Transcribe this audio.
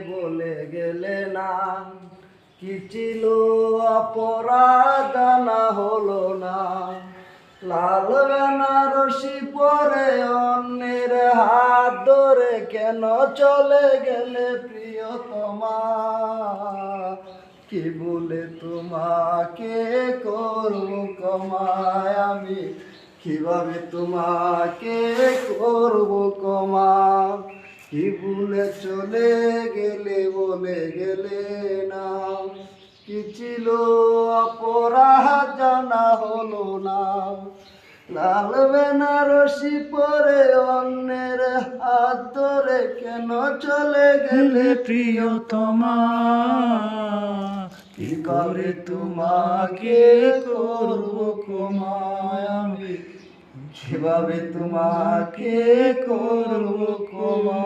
বলে গেলে না, কি ছিল অপরাধ না হলো না। লাল বেনারসি পরে অন্যের হাত ধরে কেন চলে গেলে প্রিয়তমা। কি বলে তোমাকে করব ক্ষমায় আমি, কিভাবে তোমাকে করব ক্ষমা। কি ভুলে চলে বলে গেলে না, কি ছিল অপরাধ জানা হলো না। লাল বেনারসি পরে অন্যের হাত ধরে কেন চলে গেলে প্রিয়তমা। কি করে তোমাকে করব ক্ষমা আমি, কিভাবে তোমাকে করব ক্ষমা।